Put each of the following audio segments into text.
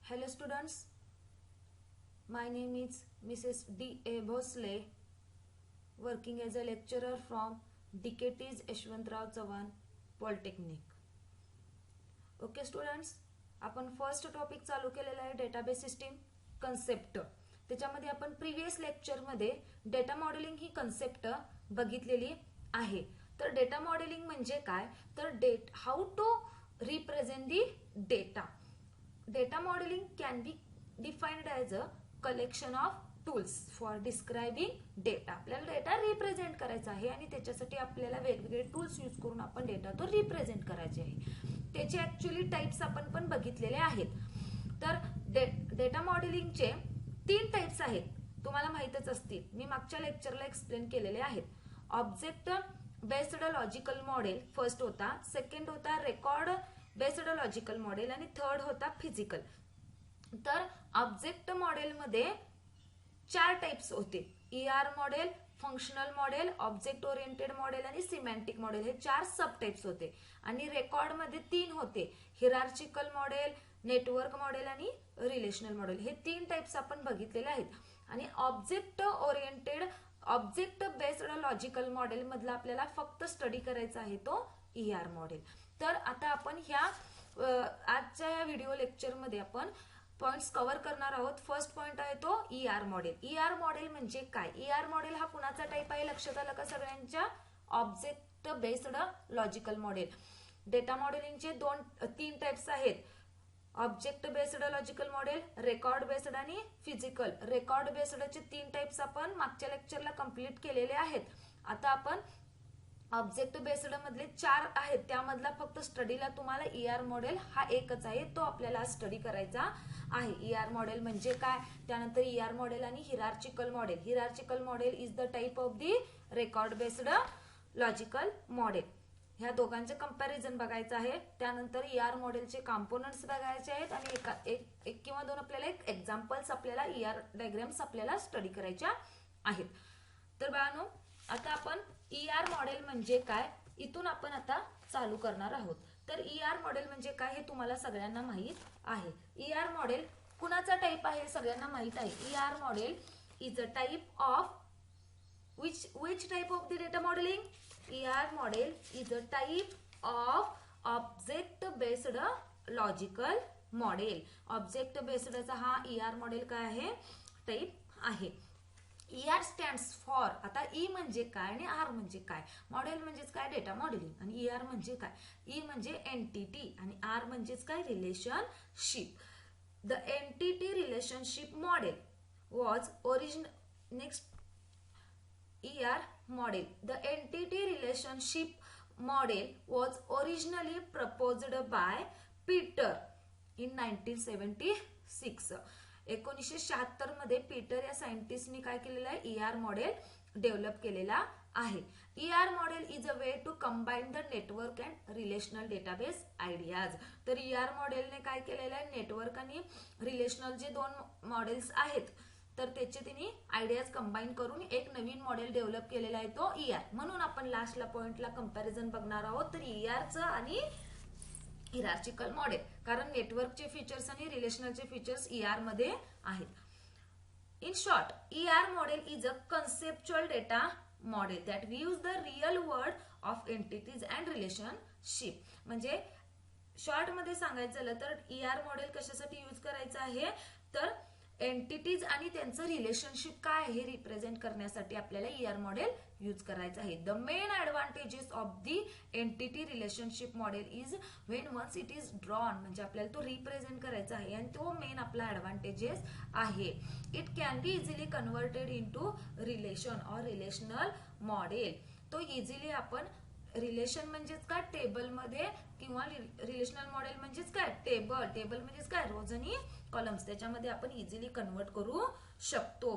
Hello students, my name is Mrs. D.A. Bhosle, working as a lecturer from DKT's Yashwantrao Chavan polytechnic. Okay students, आपण first topic चालू केलेला आहे database system concept. त्याच्यामध्ये आपण previous लेक्चरमध्ये data modelling ही concept बघितलेली आहे. तर डेटा मॉडेलिंग म्हणजे काय, तर how to represent the data. Data modeling can be defined as a collection of tools for describing data. आपल्याला डेटा रिप्रेझेंट करायचा आहे आणि त्याच्यासाठी आपल्याला वेगवेगळे टूल्स यूज करून आपण डेटा तो रिप्रेझेंट करायचे आहे. त्याचे ऍक्च्युअली टाइप्स आपण पण बघितलेले आहेत. तर डेटा मॉडेलिंगचे 3 टाइप्स आहेत, तुम्हाला माहितच असतील. मी मागच्या लेक्चरला एक्सप्लेन केलेले आहेत. Object based logical model first होता, सेकंड होता रेकॉर्ड बेस्ड लॉजिकल मॉडेल आणि थर्ड होता फिजिकल. तर ऑब्जेक्ट मॉडेल मध्ये 4 टाइप्स होते. ER model, functional model, object oriented model आणि सिमॅन्टिक मॉडेल, हे 4 सब टाइप्स होते. आणि रेकॉर्ड मध्ये 3 होते, हिरार्चिकल मॉडेल, नेटवर्क मॉडेल आणि रिलेशनल मॉडेल. हे 3 टाइप्स आपण बघितलेले आहेत. आणि object oriented object based logical model मधला आपल्याला फक्त स्टडी करायचा आहे तो ER मॉडेल. तर आता आपण ह्या आजच्या या व्हिडिओ लेक्चर मध्ये आपण पॉइंट्स कव्हर करणार आहोत. फर्स्ट पॉइंट आहे तो ER मॉडेल. ER मॉडेल म्हणजे काय? ER मॉडेल हा कुणाचा टाइप आहे, लक्षात आलं का सगळ्यांच्या? Object based logical model. Data मॉडेलिंगचे 3 टाइप्स आहेत, object based logical model, record based आणि फिजिकल. रेकॉर्ड बेस्डचे 3 टाइप्स आपण मागच्या लेक्चरला कंप्लीट केलेले आहेत. आता आपण ऑब्जेक्ट बेस्ड मधले 4 आहेत, त्यामधला फक्त स्टडीला तुम्हाला ER मॉडेल हा एकच आहे, तो आपल्याला स्टडी करायचा आहे. ER मॉडेल म्हणजे काय, त्यानंतर ER मॉडेल आणि hierarchical model. Hierarchical model is the type of the record based logical model. ह्या दोघांचे कंपॅरिझन बघायचं आहे. त्यानंतर ER मॉडेलचे कॉम्पोनंट्स बघायचे आहेत आणि एक किंवा 2 आपल्याला एक्झाम्पल्स आपल्याला ER डायग्राम्स आपल्याला स्टडी करायच्या आहेत. तर बाळांनो, आता आपण ER मॉडेल म्हणजे काय इथून आपण आता चालू करणार आहोत. तर ER मॉडेल म्हणजे काय हे तुम्हाला सगळ्यांना माहित आहे. ER मॉडेल कुणाचा टाइप आहे सगळ्यांना माहित आहे. ER model is a type of which type of the data modeling? ER model is a type of object based logical model. Object based चा हा ER मॉडेल काय आहे, टाइप आहे. ER stands for, आता E म्हणजे काय आणि R म्हणजे काय. मॉडेल म्हणजेच काय, डेटा मॉडेलिंग. आणि ER म्हणजे काय, E म्हणजे एंटिटी आणि R म्हणजेच काय, relationship. The entity relationship model was original. Next ER model. The entity relationship model was originally proposed by Peter in 1976. 1976 मध्ये पीटर या सायंटिस्टनी काय केलेलं आहे, ER मॉडेल डेव्हलप केलेला आहे. ER model is a way to combine the network and relational database ideas. तर ER मॉडेलने काय केलेलं आहे, नेटवर्क आणि रिलेशनल जे 2 मॉडेल्स आहेत तर त्याचे तिने आयडियाज कंबाईन करून एक नवीन मॉडेल डेव्हलप केलेला आहे तो ER. म्हणून आपण लास्टला पॉइंटला कंपॅरिझन बघणार आहोत. तर ERचं आणि हिरार्चिकल मॉडेल, कारण नेटवर्कचे फीचर्स आणि रिलेशनलचे फीचर्स ER मध्ये आहेत. In short, ER model is a conceptual data model that views the real world of entities and relationship. म्हणजे शॉर्ट मध्ये सांगायचं झालं तर ER मॉडेल कशासाठी यूज करायचं आहे, तर एंटिटीज आणि त्यांचं रिलेशनशिप काय आहे हे रिप्रेझेंट करण्यासाठी आपल्याला ER मॉडेल यूज करायचं आहे. The main advantages of the entity relationship model is when once it is drawn, म्हणजे आपल्याला तो रिप्रेझेंट करायचा आहे आणि तो मेन आपला ऍडव्हान्टेजेस आहे. It can be easily converted into relation or relational model. तो इझिली आपण रिलेशन म्हणजेच काय, टेबलमध्ये, किंवा रिलेशनल मॉडेल म्हणजेच काय, टेबल म्हणजेच काय, रोज आणि कॉलम्स, त्याच्यामध्ये आपण इझिली कन्वर्ट करू शकतो.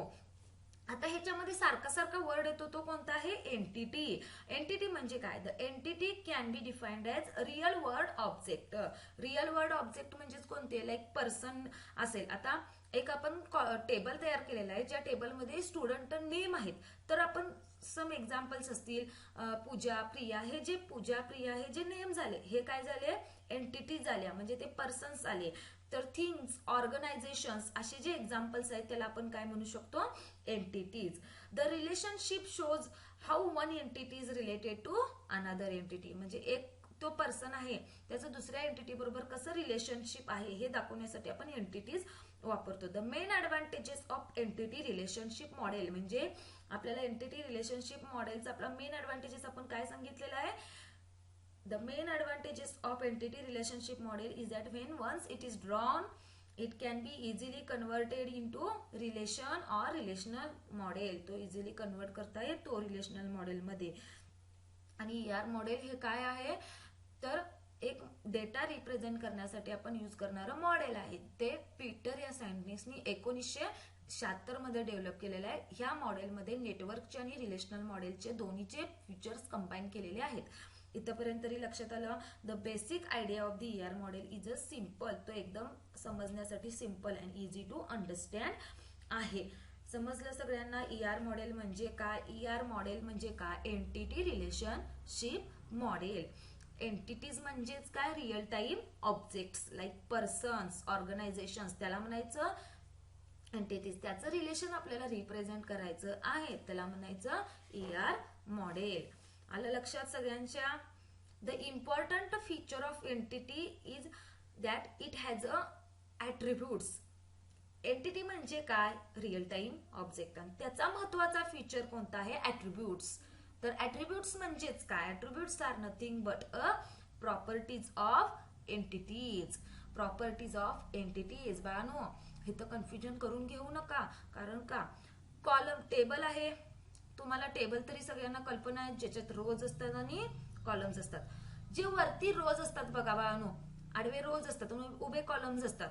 आता ह्याच्यामध्ये सारखा वर्ड येतो तो कोणता आहे, एंटिटी. एंटिटी म्हणजे काय, the entity can be defined as real world object. Real world object म्हणजेच कोणते, लाईक पर्सन असेल. आता एक आपण टेबल तयार केलेला आहे, ज्या टेबलमध्ये स्टुडंट नेम आहेत. तर आपण सम एक्झाम्पल्स असतील, पूजा, प्रिया, हे जे पूजा, प्रिया हे जे नेम झाले हे काय झाले, एंटिटीज आल्या म्हणजे ते पर्सन्स आले, तर थिंग्स, ऑर्गनायझेशन्स असे जे एक्झाम्पल्स आहेत त्याला आपण काय म्हणू शकतो, entities. The relationship shows how one entity is related to another entity, म्हणजे एक तो पर्सन आहे त्याचं दुसऱ्या एंटिटी बरोबर कसं रिलेशनशिप आहे हे दाखवण्यासाठी आपण एंटिटीज वापरतो. The main advantages of entity relationship model, म्हणजे आपल्याला एंटिटी रिलेशनशिप मॉडेलचा आपला मेन ऍडव्हान्टेजेस आपण काय सांगितलेलं आहे. The main advantages of entity relationship model is that when once it is drawn, it can be easily converted into relation or relational model. तो easily convert करता येतो relational model मध्ये. आणि ER मॉडेल हे काय आहे तर एक डेटा रिप्रेझेंट करण्यासाठी आपण यूज करणारं मॉडेल आहे. ते पीटर या सायंटिस्टनी 1976 मध्ये डेव्हलप केलेलं आहे. ह्या मॉडेलमध्ये नेटवर्कचे आणि रिलेशनल मॉडेलचे दोन्हीचे फीचर्स कंबाईन केलेले आहेत. इथपर्यंत तरी लक्षात आलं. The basic idea of the ER model is a simple, तो एकदम समजण्यासाठी simple and easy to understand आहे. समजलं सगळ्यांना ER मॉडेल म्हणजे काय. ER मॉडेल म्हणजे काय, एंटिटी रिलेशनशिप मॉडेल. एंटिटीज म्हणजेच काय, real time objects like persons, organisations, त्याला म्हणायचं एंटिटीज. त्याचं रिलेशन आपल्याला रिप्रेझेंट करायचं आहे, त्याला म्हणायचं ER मॉडेल. आलं लक्षात सगळ्यांच्या. The important feature of entity is that it has a attributes. Entity म्हणजे काय, रिअल टाइम ऑब्जेक्ट, आणि त्याचा महत्वाचा फीचर कोणता आहे, ऍट्रिब्यूट्स. तर ऍट्रिब्यूट्स म्हणजेच काय, attributes are nothing but a properties of entities. Properties of entities. बाळांनो हे तर कन्फ्युजन करून घेऊ नका, कारण का कॉलम टेबल आहे, तुम्हाला टेबल तरी सगळ्यांना कल्पना आहे, ज्याच्यात रोज असतात आणि कॉलम्स असतात. जे वरती रोज असतात बघा बाळांनो, आडवे रोज असतात, उभे कॉलम्स असतात.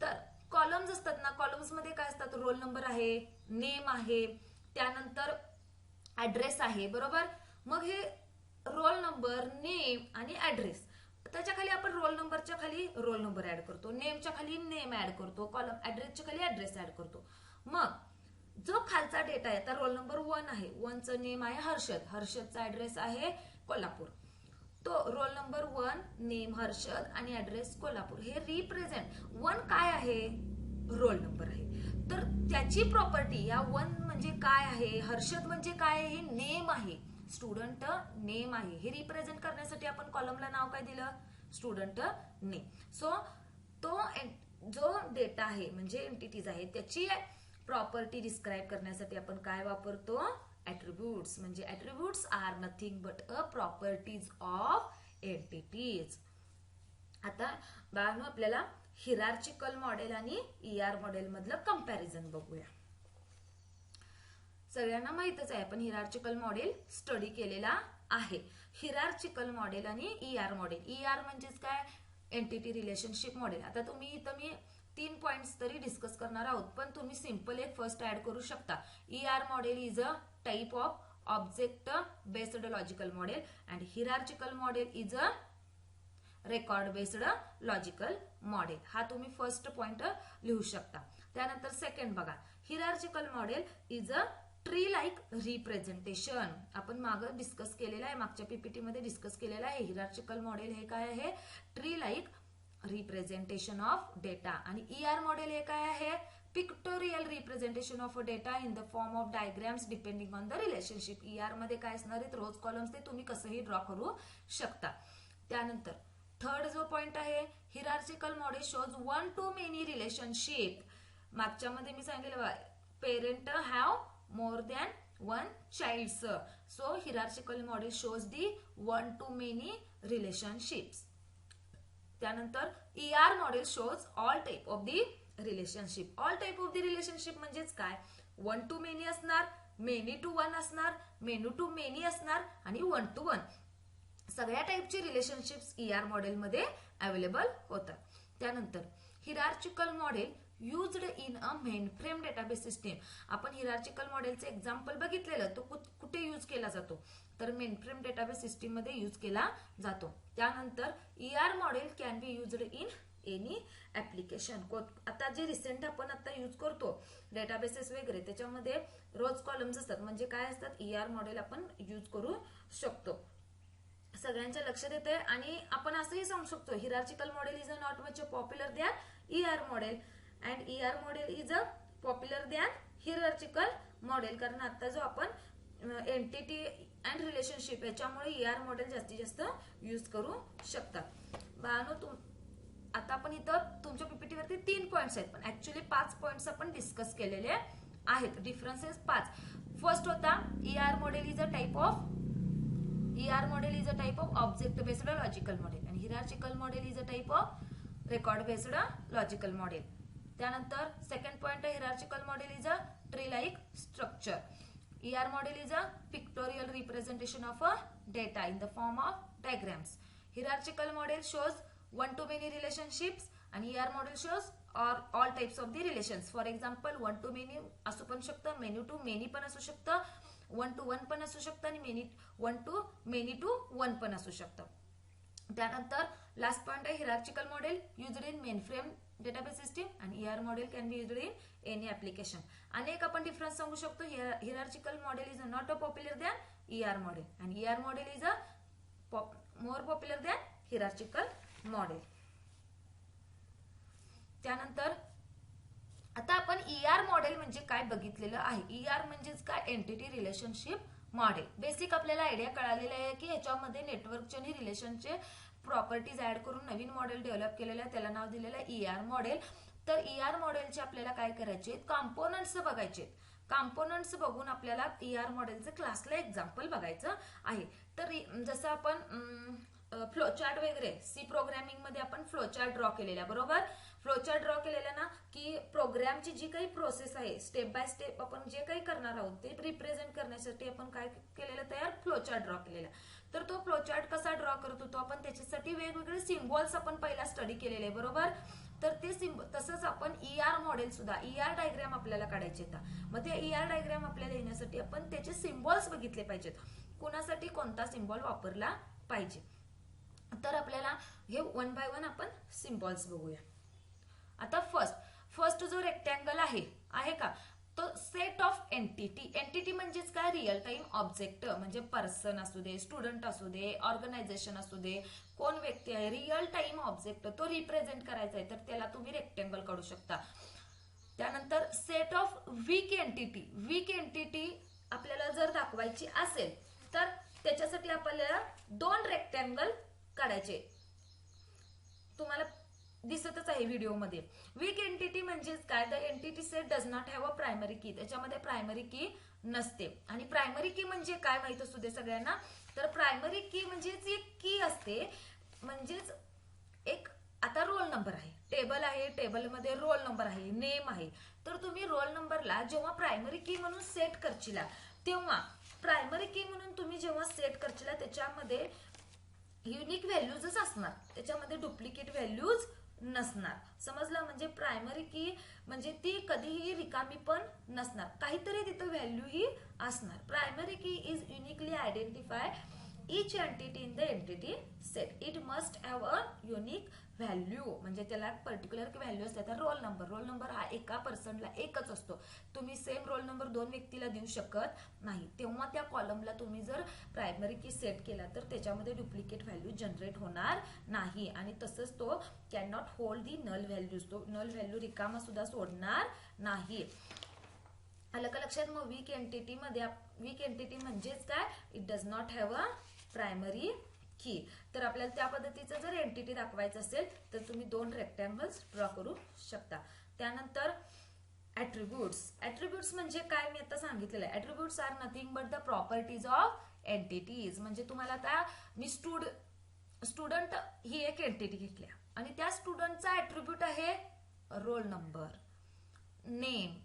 तर कॉलम्स असतात ना, कॉलम्स मध्ये काय असतात, रोल नंबर आहे, नेम आहे, त्यानंतर ऍड्रेस आहे, बरोबर. मग हे रोल नंबर, नेम आणि ऍड्रेस, त्याच्या खाली आपण रोल नंबरच्या खाली रोल नंबर ऍड करतो, नेमच्या खाली नेम ऍड करतो, कॉलम ऍड्रेसच्या खाली ऍड्रेस ऍड करतो. मग जो खालचा डेटा आहे, तर रोल नंबर 1 आहे, 1चं नेम आहे हर्षद, हर्षदचा ऍड्रेस आहे कोल्हापूर. तो रोल नंबर 1, नेम हर्षद आणि ऍड्रेस कोल्हापूर. हे रिप्रेझेंट 1 काय आहे, रोल नंबर आहे. तर त्याची प्रॉपर्टी या 1 म्हणजे काय आहे, हर्षद म्हणजे काय आहे, हे नेम आहे, स्टुडंट नेम आहे. हे रिप्रेझेंट करण्यासाठी आपण कॉलमला नाव काय दिलं, स्टुडंट नेम. सो तो जो डेटा आहे म्हणजे एंटिटीज आहे त्याची प्रॉपर्टी डिस्क्राइब करण्यासाठी आपण काय वापरतो, ऍट्रिब्यूट्स. म्हणजे attributes are nothing but a properties of entities. आता बाळांनो आपल्याला हिरार्चिकल मॉडेल आणि ER मॉडेल मधलं कंपॅरिझन बघूया. सगळ्यांना माहितच आहे, आपण हिरार्चिकल मॉडेल स्टडी केलेला आहे. हिरार्चिकल मॉडेल आणि ER मॉडेल. ER म्हणजेच काय, एंटिटी रिलेशनशिप मॉडेल. आता तुम्ही इथं मी 3 पॉइंट्स तरी डिस्कस करणार आहोत, पण तुम्ही सिंपल एक फर्स्ट ऍड करू शकता. ER model is a type of object based logical model and hierarchical model is a record based logical model. हा तुम्ही फर्स्ट पॉइंट लिहू शकता. त्यानंतर सेकंड बघा, hierarchical model is a tree like representation. आपण मागं डिस्कस केलेला आहे, मागच्या पीपीटी मध्ये डिस्कस केलेला आहे. हिरार्चिकल मॉडेल हे काय आहे, tree like representation of data. आणि ER मॉडेल हे काय आहे, pictorial representation of data in the form of diagrams depending on the relationship. ER मध्ये काय असणार आहेत, रोज कॉलम्स ते तुम्ही कसंही ड्रॉ करू शकता. त्यानंतर थर्ड जो पॉइंट आहे, hierarchical model shows 1 to many relationship. मागच्या मध्ये मी सांगितलं, parent have more than 1 childs. So hierarchical model shows the 1 to many relationships. त्यानंतर ER model shows all type of the relationship. All type of the relationship म्हणजेच काय, 1 to many असणार, many to 1 असणार, many to many असणार आणि 1 to 1. सगळ्या टाइपचे relationships ER model मध्ये अवेलेबल होतात. त्यानंतर hierarchical model used in a main frame database system. आपण हिरार्चिकल मॉडेलचे एक्झाम्पल बघितलेलं, तो कुठे यूज केला जातो, तर मेन फ्रेम डेटाबेस सिस्टीम मध्ये यूज केला जातो. त्यानंतर ER model can be used in any application. आता जे रिसेंट आपण आता यूज करतो डेटाबेसेस वगैरे, त्याच्यामध्ये रोज कॉलम्स असतात, म्हणजे काय असतात, ER मॉडेल आपण यूज करू शकतो. सगळ्यांच्या लक्षात येते. आणि आपण असंही सांगू शकतो hierarchical model is not much popular than ER model and ER model is a popular than hierarchical model. कारण आता जो आपण एंटिटी अँड रिलेशनशिप याच्यामुळे ER मॉडेल जास्तीत जास्त यूज करू शकतात. बाळांनो, आता आपण इथं तुमच्या पीपीटीवरती 3 पॉइंट्स आहेत, पण ऍक्च्युली 5 पॉइंट्स आपण डिस्कस केलेले आहेत. डिफरन्सेस 5. फर्स्ट होता ER model is a type of object based logical model आणि hierarchical model is a type of record based logical model. त्यानंतर सेकंड पॉइंट आहे hierarchical model is a tree like structure. ER model is a pictorial representation of a data in the form of diagrams. Hierarchical model shows one to many relationships आणि ER model shows all types of the relations. For example 1 to many असू पण शकतं, many to many पण असू शकतं, 1 to 1 पण असू शकतं आणि 1 to many to 1 पण असू शकतं. त्यानंतर लास्ट पॉइंट आहे hierarchical model used in main frame database system आणि ER model can be used in any application. अनेक आपण डिफरन्स सांगू शकतो. Hierarchical model is not a popular than ER model आणि ER model is a more popular than hierarchical model. त्यानंतर आता आपण ER model म्हणजे काय बघितलेलं आहे. ER म्हणजेच काय, एंटिटी रिलेशनशिप मॉडेल. बेसिक आपल्याला आयडिया कळालेला आहे की ह्याच्यामध्ये नेटवर्कचे आणि रिलेशनचे प्रॉपर्टीज ऍड करून नवीन मॉडेल डेव्हलप केलेलं आहे, त्याला नाव दिलेलं आहे ER मॉडेल. तर ER मॉडेलचे आपल्याला काय करायचे, कंपोनंट्स बघायचे. कंपोनंट्स बघून आपल्याला ER मॉडेलचं क्लासला एक्झाम्पल बघायचं आहे. तर जसं आपण फ्लोचार्ट वगैरे सी प्रोग्रामिंग मध्ये आपण फ्लोचार्ट ड्रॉ केलेला, बरोबर. फ्लोचार्ट ड्रॉ केलेला ना की प्रोग्रामची जी काही प्रोसेस आहे स्टेप बाय स्टेप आपण जे काही करणार आहोत ते रिप्रेझेंट करण्यासाठी आपण काय केलेलं तयार, फ्लोचार्ट ड्रॉ केलेला. तर तो फ्लोचार्ट कसा ड्रॉ करत होतो आपण, त्याच्यासाठी वेगवेगळे सिम्बॉल्स आपण पहिला स्टडी केलेले, बरोबर. तर ते तसंच आपण ER मॉडेल सुद्धा ER डायग्राम आपल्याला काढायचे आहेत. मग ते ER डायग्राम आपल्याला येण्यासाठी आपण त्याचे सिम्बॉल्स बघितले पाहिजेत, कुणासाठी कोणता सिम्बॉल वापरला पाहिजे. तर आपल्याला हे 1 बाय 1 आपण सिम्बॉल्स बघूया. आता फर्स्ट जो रेक्टँगल आहे का, तो सेट ऑफ एंटिटी म्हणजेच काय, रिअल टाइम ऑब्जेक्ट. म्हणजे पर्सन असू दे, स्टुडंट असू दे, ऑर्गनायझेशन असू दे, कोण व्यक्ती आहे, रिअल टाइम ऑब्जेक्ट तो रिप्रेझेंट करायचा आहे, तर त्याला तुम्ही रेक्टँगल काढू शकता. त्यानंतर सेट ऑफ वीक एंटिटी आपल्याला जर दाखवायची असेल तर त्याच्यासाठी आपल्याला 2 रेक्टँगल काढायचे. तुम्हाला दिसतच आहे व्हिडिओमध्ये. वीक एंटिटी म्हणजेच काय, the entity set does not have a primary की. त्याच्यामध्ये प्रायमरी की नसते. आणि प्रायमरी की म्हणजे काय माहित असू दे सगळ्यांना, तर प्रायमरी की म्हणजेच एक की असते. म्हणजेच एक आता रोल नंबर आहे, टेबल आहे, टेबलमध्ये रोल नंबर आहे, नेम आहे. तर तुम्ही रोल नंबरला जेव्हा प्रायमरी की म्हणून सेट करशीला, तेव्हा प्रायमरी की म्हणून तुम्ही जेव्हा सेट करशीला त्याच्यामध्ये युनिक व्हॅल्यूजच असणार, त्याच्यामध्ये डुप्लिकेट व्हॅल्यूज नसणार. समजलं. म्हणजे प्रायमरी की म्हणजे ती कधीही रिकामी पण नसणार, काहीतरी तिथं व्हॅल्यू ही असणार. प्रायमरी की is uniquely identify each entity in the entity set. It must have a unique value. म्हणजे त्याला पर्टिक्युलर व्हॅल्यू असते. तर रोल नंबर हा एका पर्सनला एकच असतो. तुम्ही सेम रोल नंबर 2 व्यक्तीला देऊ शकत नाही. तेव्हा त्या कॉलमला तुम्ही जर प्रायमरी की सेट केला तर त्याच्यामध्ये डुप्लिकेट व्हॅल्यू जनरेट होणार नाही. आणि तसंच तो can not hold the null values. तो नल व्हॅल्यू रिकामा सुद्धा सोडणार नाही. आलं का लक्षात. मग वीक एंटिटी म्हणजेच काय, it does not have a primary की. तर आपल्याला त्या पद्धतीचं जर एंटिटी दाखवायचं असेल तर तुम्ही 2 रेक्टँगल्स ड्रॉ करू शकता. त्यानंतर ऍट्रिब्यूट्स म्हणजे काय, मी आता सांगितलेलं आहे. Attributes are nothing but the properties of entities. म्हणजे तुम्हाला आता मी स्टुडंट ही एक एंटिटी घेतल्या आणि त्या स्टुडंटचा ऍट्रिब्यूट आहे रोल नंबर, नेम,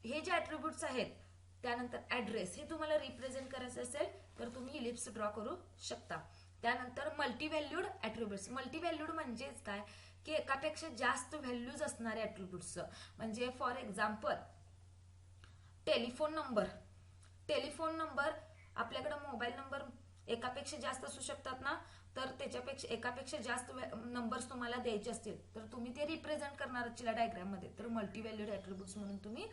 हे जे ऍट्रिब्यूट्स आहेत. त्यानंतर ऍड्रेस, हे तुम्हाला रिप्रेझेंट करायचं असेल तर तुम्ही इलिप्स ड्रॉ करू शकता. त्यानंतर मल्टीव्हॅल्यूड ऍट्रिब्यूट्स. मल्टीव्हॅल्यूड म्हणजेच काय की एकापेक्षा जास्त व्हॅल्यूज असणारे ऍट्रिब्यूट्स. म्हणजे फॉर एक्झाम्पल टेलिफोन नंबर आपल्याकडे मोबाईल नंबर एकापेक्षा जास्त असू शकतात ना, तर त्याच्यापेक्षा एकापेक्षा जास्त नंबर्स तुम्हाला द्यायचे असतील तर तुम्ही ते रिप्रेझेंट करणार डायग्राम मध्ये, तर मल्टीव्हॅल्यूड ऍट्रिब्यूट्स म्हणून तुम्ही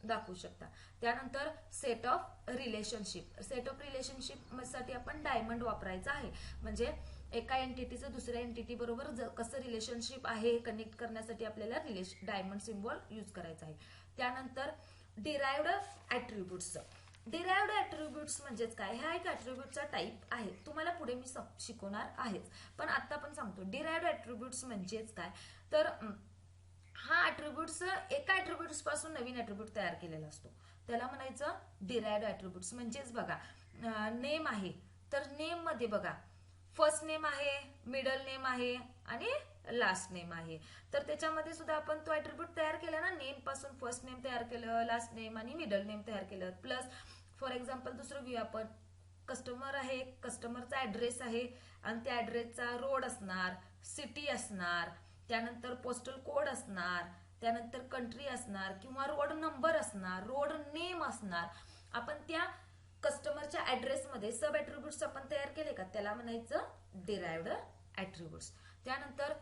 दाखवू शकता. त्यानंतर set of relationship. Set of relationship साठी आपण डायमंड वापरायचा आहे. म्हणजे एका एंटिटीचं दुसऱ्या एंटिटी बरोबर कसं रिलेशनशिप आहे कनेक्ट करण्यासाठी आपल्याला डायमंड सिम्बॉल यूज करायचा आहे. त्यानंतर डिराइव्ड ऍट्रिब्यूट्स. डिराइव्ड ऍट्रिब्यूट्स म्हणजेच काय, हा एक ऍट्रिब्यूटचा टाईप आहे. तुम्हाला पुढे मी शिकवणार आहेच, पण आता पण सांगतो. डिराइव्ड ऍट्रिब्यूट्स म्हणजेच काय, तर हा ऍट्रिब्यूट्स एका ऍट्रिब्यूट्स पासून नवीन ऍट्रिब्यूट तयार केलेला असतो, त्याला म्हणायचं डिराइव्ड ऍट्रिब्यूट्स. म्हणजेच बघा नेम आहे, तर नेम मध्ये बघा फर्स्ट नेम आहे, मिडल नेम आहे आणि लास्ट नेम आहे. तर त्याच्यामध्ये सुद्धा आपण तो ऍट्रिब्यूट तयार केला ना, नेम पासून फर्स्ट नेम तयार केलं, लास्ट नेम आणि मिडल नेम तयार केलं. प्लस फॉर एक्झाम्पल दुसरं घेऊया आपण, कस्टमर आहे, कस्टमरचा ऍड्रेस आहे आणि त्या ऍड्रेसचा रोड असणार, सिटी असणार, त्यानंतर पोस्टल कोड असणार, त्यानंतर कंट्री असणार किंवा रोड नंबर असणार, रोड नेम असणार. आपण त्या कस्टमरच्या ऍड्रेसमध्ये सब ऍट्रिब्यूट्स आपण तयार केले का, त्याला म्हणायचं डिराइव्ड ऍट्रिब्यूट्स. त्यानंतर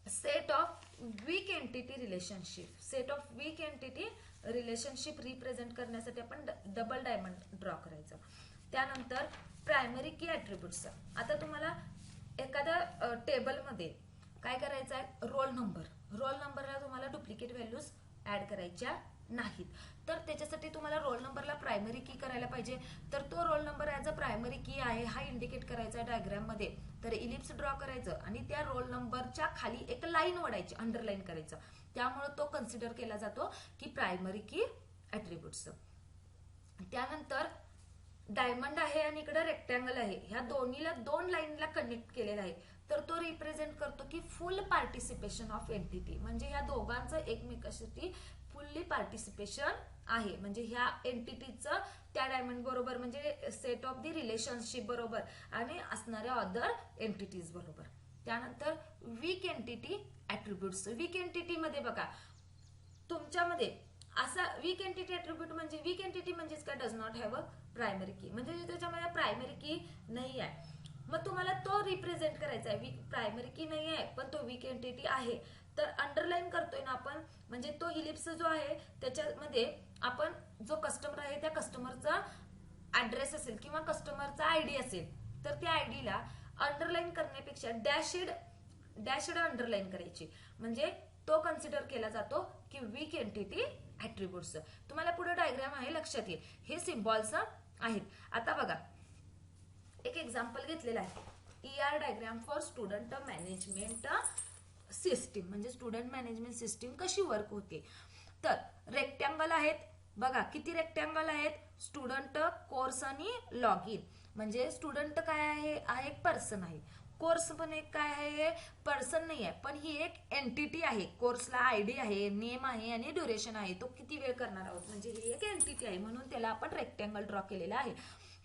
set of weak entity relationship. Set of weak entity relationship represent करण्यासाठी आपण डबल डायमंड ड्रॉ करायचं. त्यानंतर प्रायमरी की ऍट्रिब्यूट्स. आता तुम्हाला एखाद्या टेबलमध्ये काय करायचं आहे, रोल नंबर. रोल नंबरला तुम्हाला डुप्लिकेट व्हॅल्यूज ऍड करायच्या नाहीत, तर त्याच्यासाठी तुम्हाला रोल नंबरला प्रायमरी की करायला पाहिजे. तर तो roll number as a primary की आहे हा इंडिकेट करायचा डायग्राम मध्ये. तर इलिप्स ड्रॉ करायचं आणि त्या रोल नंबरच्या खाली एक लाईन वडायची, अंडरलाईन करायचं. त्यामुळे तो कन्सिडर केला जातो की प्रायमरी की ऍट्रिब्यूट्स. त्यानंतर डायमंड आहे आणि इकडे रेक्टँगल आहे, ह्या दोन्हीला दोन लाईनला कनेक्ट केलेला आहे, तर तो रिप्रेझेंट करतो की फुल पार्टिसिपेशन ऑफ एंटिटी. म्हणजे ह्या दोघांचं एकमेकांसाठी फुल्ली पार्टिसिपेशन आहे. म्हणजे ह्या एंटिटीचं त्या डायमंड बरोबर म्हणजे सेट ऑफ दी रिलेशनशिप बरोबर आणि असणाऱ्या अदर एंटिटीज बरोबर. त्यानंतर वीक एंटिटी ऍट्रिब्यूट्स. वीक एंटिटी मध्ये बघा तुमच्यामध्ये असा वीक एंटिटी ऍट्रिब्यूट म्हणजे वीक एंटिटी म्हणजेच काय, does not have a primary की. म्हणजे त्याच्यामध्ये प्रायमरी की नाही आहे, मग तुम्हाला तो रिप्रेझेंट करायचा आहे. वीक प्रायमरी की नाही आहे पण तो वीक एंटिटी आहे, तर अंडरलाईन करतोय ना आपण. म्हणजे तो इलिप्स जो आहे त्याच्यामध्ये आपण जो कस्टमर आहे त्या कस्टमरचा ऍड्रेस असेल किंवा कस्टमरचा आयडी असेल, तर त्या आयडीला अंडरलाईन करण्यापेक्षा डॅशड अंडरलाईन करायची. म्हणजे तो कन्सिडर केला जातो की वीक एंटिटी ऍट्रिब्यूट्स. तुम्हाला पुढे डायग्राम आहे लक्षात येईल, हे सिम्बॉल्स आहेत. आता बघा एक एक्झाम्पल घेतलेला आहे, ER diagram for student management system. म्हणजे स्टुडंट मॅनेजमेंट सिस्टीम कशी वर्क होते. तर रेक्टँगल आहेत बघा, किती रेक्टँगल आहेत, स्टुडंट, कोर्स आणि लॉग इन. म्हणजे स्टुडंट काय आहे, हा एक पर्सन आहे. कोर्स पण एक काय आहे, पर्सन नाही आहे पण ही एक एंटिटी आहे. कोर्सला आयडी आहे, नेम आहे आणि ड्युरेशन आहे, तो किती वेळ करणार आहोत, म्हणजे ही एक एंटिटी आहे म्हणून त्याला आपण रेक्टँगल ड्रॉ केलेला आहे.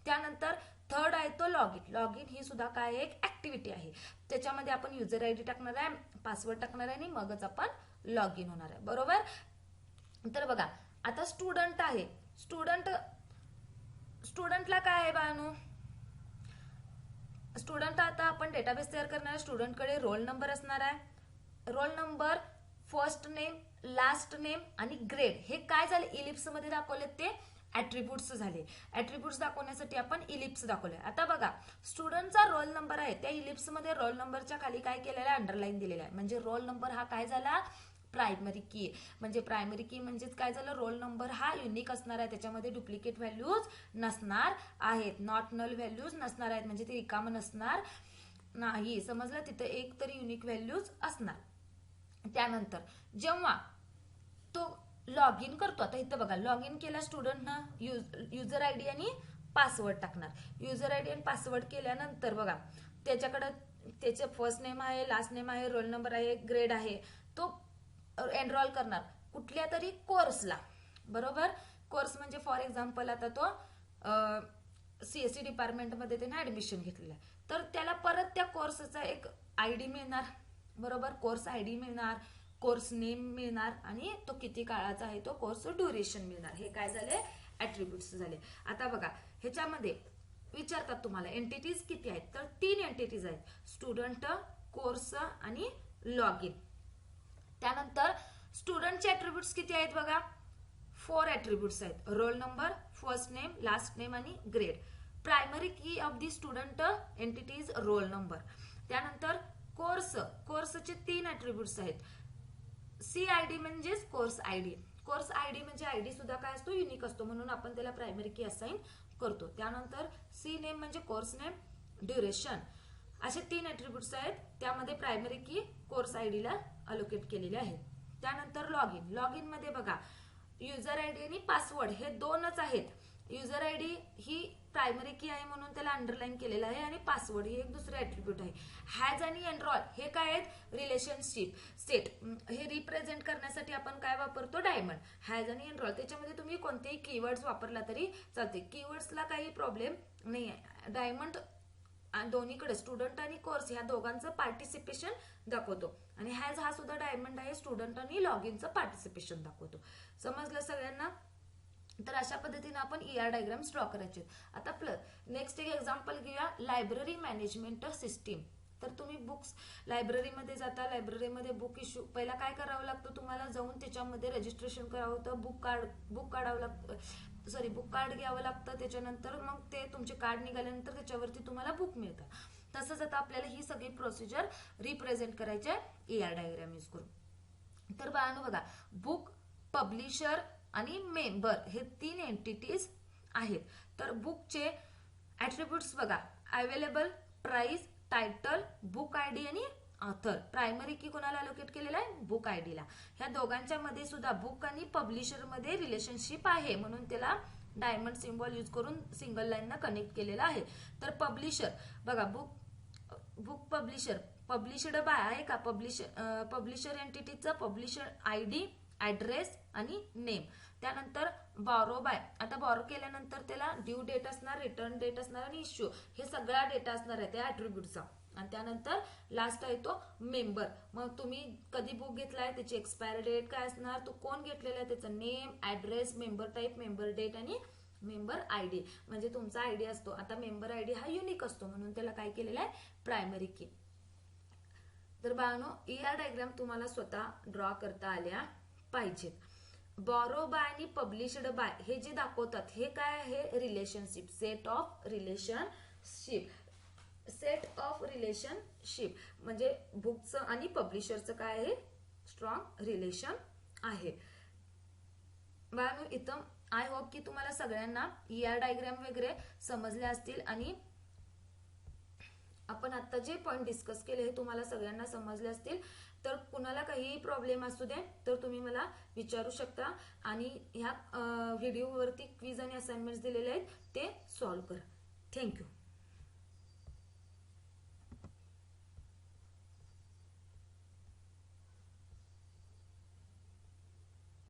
त्यानंतर थर्ड आहे तो लॉग इन. लॉग इन ही सुद्धा काय एक ऍक्टिव्हिटी आहे, त्याच्यामध्ये आपण युजर आयडी टाकणार आहे, पासवर्ड टाकणार आहे आणि मगच आपण लॉग इन होणार आहे, बरोबर. तर बघा आता स्टुडंट आहे, स्टुडंटला काय आहे बाळांनो, स्टुडंट आता आपण डेटाबेस तयार करणार आहे. स्टुडंटकडे रोल नंबर असणार आहे, roll number, first name, last name आणि ग्रेड. हे काय झाले इलिप्स मध्ये दाखवले, ते ऍट्रिब्यूट्स झाले. ऍट्रिब्यूट्स दाखवण्यासाठी आपण इलिप्स दाखवले. आता बघा स्टुडंटचा रोल नंबर आहे, त्या इलिप्स मध्ये रोल नंबरच्या खाली काय केलेलं आहे, अंडरलाईन दिलेला आहे. म्हणजे रोल नंबर हा काय झाला, प्रायमरी की. म्हणजे प्रायमरी की म्हणजेच काय झालं, रोल नंबर हा युनिक असणार आहे, त्याच्यामध्ये डुप्लिकेट व्हॅल्यूज नसणार आहेत, नॉट नल व्हॅल्यूज नसणार आहेत, म्हणजे ते रिकाम नसणार नाही, समजलं. तिथे एक तरी युनिक व्हॅल्यूज असणार. त्यानंतर जेव्हा तो लॉग इन करतो, आता इथं बघा लॉग इन केला स्टुडंटनं, युजर आयडी आणि पासवर्ड टाकणार. युजर आयडी आणि पासवर्ड केल्यानंतर बघा त्याच्याकडे त्याचे फर्स्ट नेम आहे, लास्ट नेम आहे, रोल नंबर आहे, ग्रेड आहे, तो एनरोल करणार कुठल्या तरी कोर्सला, बरोबर. कोर्स म्हणजे फॉर एक्झाम्पल आता तो CSE डिपार्टमेंटमध्ये त्याने ऍडमिशन घेतलेलं आहे, तर त्याला परत त्या कोर्सचा एक आयडी मिळणार, बरोबर. कोर्स आयडी मिळणार, कोर्स नेम मिळणार आणि तो किती काळाचा आहे तो कोर्स ड्युरेशन मिळणार. हे काय झाले, ऍट्रिब्यूट्स झाले. आता बघा ह्याच्यामध्ये विचारतात तुम्हाला एंटिटीज किती आहेत, तर 3 एंटिटीज आहेत, स्टुडंट, कोर्स आणि लॉग इन. त्यानंतर स्टुडंटचे ऍट्रिब्यूट्स किती आहेत बघा, 4 ऍट्रिब्यूट्स आहेत, roll number, first name, last name आणि ग्रेड. प्रायमरी की of the student entity is roll number. त्यानंतर कोर्सचे 3 ऍट्रिब्यूट्स आहेत. CID म्हणजेच कोर्स आयडी. कोर्स आयडी म्हणजे आयडी सुद्धा काय असतो, युनिक असतो, म्हणून आपण त्याला प्रायमरी की असाइन करतो. त्यानंतर सी नेम म्हणजे कोर्स नेम, ड्युरेशन, असे 3 ऍट्रिब्यूट्स आहेत. त्यामध्ये प्रायमरी की कोर्स आयडीला अलोकेट केलेले आहेत. त्यानंतर लॉग इन मध्ये बघा युजर आयडी आणि पासवर्ड हे 2च आहेत. युजर आयडी ही प्रायमरी की आहे म्हणून त्याला अंडरलाईन केलेलं आहे आणि पासवर्ड हे एक दुसरे ऍट्रिब्यूट आहे. हॅज आणि एनरॉल हे काय आहेत, रिलेशनशिप सेट. हे रिप्रेझेंट करण्यासाठी आपण काय वापरतो, डायमंड. हॅज आणि एनरॉल त्याच्यामध्ये तुम्ही कोणतेही कीवर्ड्स वापरला तरी चालते, कीवर्ड्सला काही प्रॉब्लेम नाही आहे. डायमंड दोन्हीकडे स्टुडंट आणि कोर्स ह्या दोघांचं पार्टिसिपेशन दाखवतो आणि हॅज हा सुद्धा डायमंड आहे, स्टुडंट आणि लॉग इनचं पार्टिसिपेशन दाखवतो. समजलं सगळ्यांना? तर अशा पद्धतीने आपण ER डायग्राम्स ड्रॉ करायचे. आता नेक्स्ट एक एक्झाम्पल घेऊया, लायब्ररी मॅनेजमेंट सिस्टीम. तर तुम्ही बुक्स लायब्ररीमध्ये जाता, लायब्ररीमध्ये बुक इश्यू पहिला काय करावं लागतं, तुम्हाला जाऊन त्याच्यामध्ये रजिस्ट्रेशन करावं होतं, बुक काढावं लागतं, बुक कार्ड घ्यावं लागतं. त्याच्यानंतर मग ते तुमचे कार्ड निघाल्यानंतर त्याच्यावरती तुम्हाला बुक मिळतं. तसंच आता आपल्याला ही सगळी प्रोसिजर रिप्रेझेंट करायची आहे ER डायग्राम यूज करून. तर बाळांनो बघा, बुक, पब्लिशर आणि मेंबर हे 3 एंटिटीज आहेत. तर बुकचे ऍट्रिब्यूट्स बघा, available, price, title, book ID आणि ऑथर. प्रायमरी की कोणाला अलोकेट केलेला आहे, बुक आयडीला. ह्या दोघांच्या मध्ये सुद्धा बुक आणि पब्लिशर मध्ये रिलेशनशिप आहे म्हणून त्याला डायमंड सिम्बॉल यूज करून सिंगल लाईन कनेक्ट केलेला आहे. तर पब्लिशर बघा, बुक पब्लिशड बाय आहे का, पब्लिशर एंटिटीचा पब्लिशर आयडी, ऍड्रेस आणि नेम. त्यानंतर बॉरो बाय, आता बॉरो केल्यानंतर त्याला ड्यू डेट असणार, रिटर्न डेट असणार आणि इश्यू हे सगळा डेटा असणार आहे त्या ऍट्रिब्यूटचा. आणि त्यानंतर लास्ट आहे तो मेंबर. मग तुम्ही कधी बुक घेतलाय, त्याची एक्सपायरी डेट काय असणार, तो कोण घेतलेला आहे, त्याचा name, address, member type, member date आणि मेंबर आयडी म्हणजे तुमचा आयडी असतो. आता मेंबर आयडी हा युनिक असतो म्हणून त्याला काय केलेलं आहे, प्रायमरी की. तर बाळांनो, ER डायग्राम तुम्हाला स्वतः ड्रॉ करता आल्या पाहिजेत. बॉरो बाय आणि पब्लिशड बाय हे जे दाखवतात हे काय आहे, रिलेशनशिप, सेट ऑफ रिलेशनशिप म्हणजे बुकचं आणि पब्लिशरचं काय आहे, स्ट्रॉंग रिलेशन आहे. बाळांनो, इथं आय होप की तुम्हाला सगळ्यांना ER डायग्राम वगैरे समजले असतील आणि आपण आता जे पॉइंट डिस्कस केले हे तुम्हाला सगळ्यांना समजले असतील. तर कुणाला काही प्रॉब्लेम असू दे तर तुम्ही मला विचारू शकता आणि ह्या व्हिडिओवरती क्विज आणि असाइनमेंट्स दिलेले आहेत ते सॉल्व्ह करा. थँक्यू.